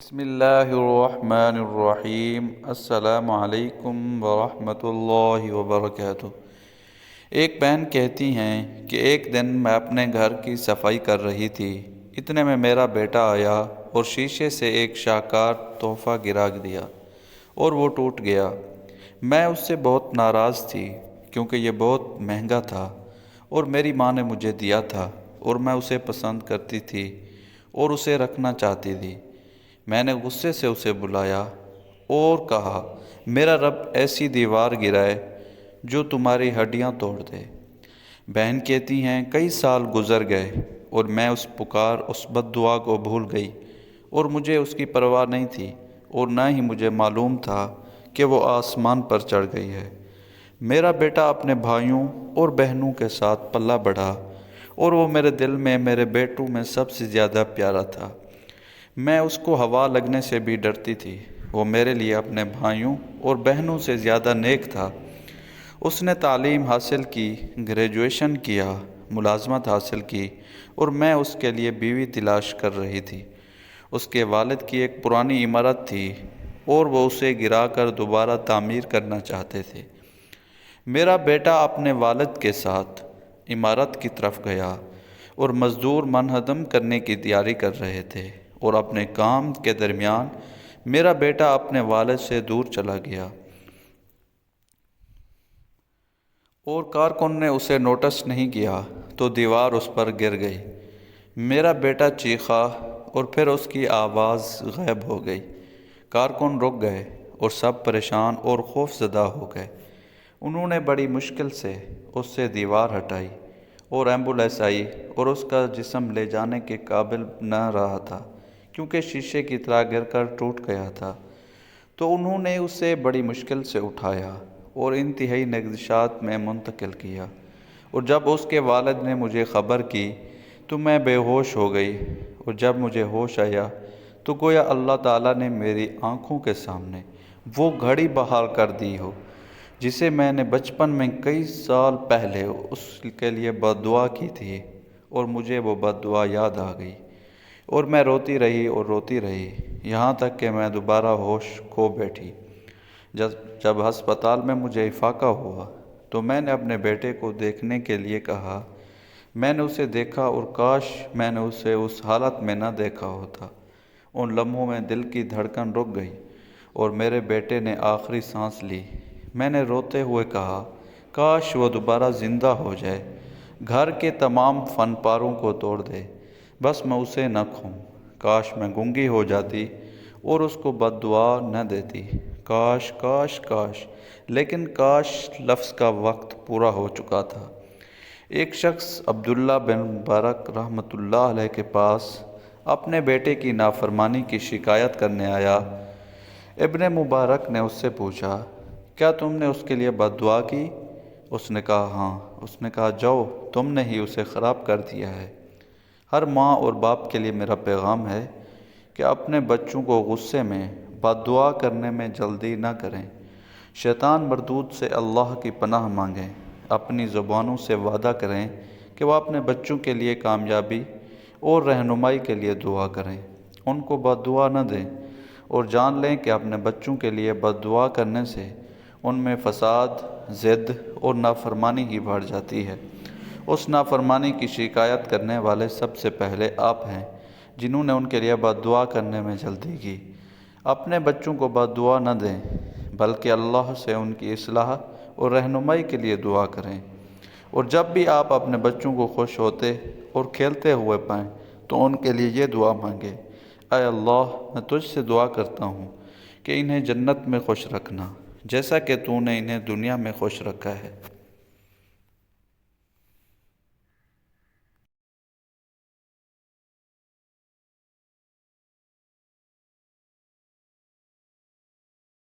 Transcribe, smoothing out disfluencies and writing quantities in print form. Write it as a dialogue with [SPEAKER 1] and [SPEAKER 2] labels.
[SPEAKER 1] بسم اللہ الرحمن الرحیم۔ السلام علیکم ورحمۃ اللہ وبرکاتہ۔ ایک بہن کہتی ہیں کہ ایک دن میں اپنے گھر کی صفائی کر رہی تھی، اتنے میں میرا بیٹا آیا اور شیشے سے ایک شاہکار تحفہ گرا دیا اور وہ ٹوٹ گیا۔ میں اس سے بہت ناراض تھی کیونکہ یہ بہت مہنگا تھا اور میری ماں نے مجھے دیا تھا اور میں اسے پسند کرتی تھی اور اسے رکھنا چاہتی تھی۔ میں نے غصے سے اسے بلایا اور کہا، میرا رب ایسی دیوار گرائے جو تمہاری ہڈیاں توڑ دے۔ بہن کہتی ہیں کئی سال گزر گئے اور میں اس بد دعا کو بھول گئی اور مجھے اس کی پرواہ نہیں تھی اور نہ ہی مجھے معلوم تھا کہ وہ آسمان پر چڑھ گئی ہے۔ میرا بیٹا اپنے بھائیوں اور بہنوں کے ساتھ پلا بڑھا اور وہ میرے دل میں میرے بیٹوں میں سب سے زیادہ پیارا تھا۔ میں اس کو ہوا لگنے سے بھی ڈرتی تھی۔ وہ میرے لیے اپنے بھائیوں اور بہنوں سے زیادہ نیک تھا۔ اس نے تعلیم حاصل کی، گریجویشن کیا، ملازمت حاصل کی اور میں اس کے لیے بیوی تلاش کر رہی تھی۔ اس کے والد کی ایک پرانی عمارت تھی اور وہ اسے گرا کر دوبارہ تعمیر کرنا چاہتے تھے۔ میرا بیٹا اپنے والد کے ساتھ عمارت کی طرف گیا اور مزدور منہدم کرنے کی تیاری کر رہے تھے اور اپنے کام کے درمیان میرا بیٹا اپنے والد سے دور چلا گیا اور کارکن نے اسے نوٹس نہیں کیا تو دیوار اس پر گر گئی۔ میرا بیٹا چیخا اور پھر اس کی آواز غائب ہو گئی۔ کارکن رک گئے اور سب پریشان اور خوف زدہ ہو گئے۔ انہوں نے بڑی مشکل سے اس سے دیوار ہٹائی اور ایمبولینس آئی اور اس کا جسم لے جانے کے قابل نہ رہا تھا کیونکہ شیشے کی طرح گر کر ٹوٹ گیا تھا۔ تو انہوں نے اسے بڑی مشکل سے اٹھایا اور انتہائی نگہداشت میں منتقل کیا، اور جب اس کے والد نے مجھے خبر کی تو میں بے ہوش ہو گئی، اور جب مجھے ہوش آیا تو گویا اللہ تعالیٰ نے میری آنکھوں کے سامنے وہ گھڑی بحال کر دی ہو جسے میں نے بچپن میں کئی سال پہلے اس کے لیے بد دعا کی تھی، اور مجھے وہ بد دعا یاد آ گئی اور میں روتی رہی اور روتی رہی یہاں تک کہ میں دوبارہ ہوش کھو بیٹھی۔ جب ہسپتال میں مجھے افاقہ ہوا تو میں نے اپنے بیٹے کو دیکھنے کے لیے کہا۔ میں نے اسے دیکھا اور کاش میں نے اسے اس حالت میں نہ دیکھا ہوتا۔ ان لمحوں میں دل کی دھڑکن رک گئی اور میرے بیٹے نے آخری سانس لی۔ میں نے روتے ہوئے کہا، کاش وہ دوبارہ زندہ ہو جائے، گھر کے تمام فن پاروں کو توڑ دے، بس میں اسے نہ کھوں۔ کاش میں گونگی ہو جاتی اور اس کو بد دعا نہ دیتی۔ کاش کاش کاش، لیکن کاش لفظ کا وقت پورا ہو چکا تھا۔ ایک شخص عبداللہ بن مبارک رحمۃ اللہ علیہ کے پاس اپنے بیٹے کی نافرمانی کی شکایت کرنے آیا۔ ابن مبارک نے اس سے پوچھا، کیا تم نے اس کے لیے بد دعا کی؟ اس نے کہا، ہاں۔ اس نے کہا، جاؤ، تم نے ہی اسے خراب کر دیا ہے۔ ہر ماں اور باپ کے لیے میرا پیغام ہے کہ اپنے بچوں کو غصے میں بد دعا کرنے میں جلدی نہ کریں۔ شیطان مردود سے اللہ کی پناہ مانگیں۔ اپنی زبانوں سے وعدہ کریں کہ وہ اپنے بچوں کے لیے کامیابی اور رہنمائی کے لیے دعا کریں، ان کو بد دعا نہ دیں، اور جان لیں کہ اپنے بچوں کے لیے بد دعا کرنے سے ان میں فساد، ضد اور نافرمانی ہی بڑھ جاتی ہے۔ اس نافرمانی کی شکایت کرنے والے سب سے پہلے آپ ہیں جنہوں نے ان کے لیے بد دعا کرنے میں جلدی کی۔ اپنے بچوں کو بد دعا نہ دیں بلکہ اللہ سے ان کی اصلاح اور رہنمائی کے لیے دعا کریں، اور جب بھی آپ اپنے بچوں کو خوش ہوتے اور کھیلتے ہوئے پائیں تو ان کے لیے یہ دعا مانگیں، اے اللہ، میں تجھ سے دعا کرتا ہوں کہ انہیں جنت میں خوش رکھنا جیسا کہ تو نے انہیں دنیا میں خوش رکھا ہے۔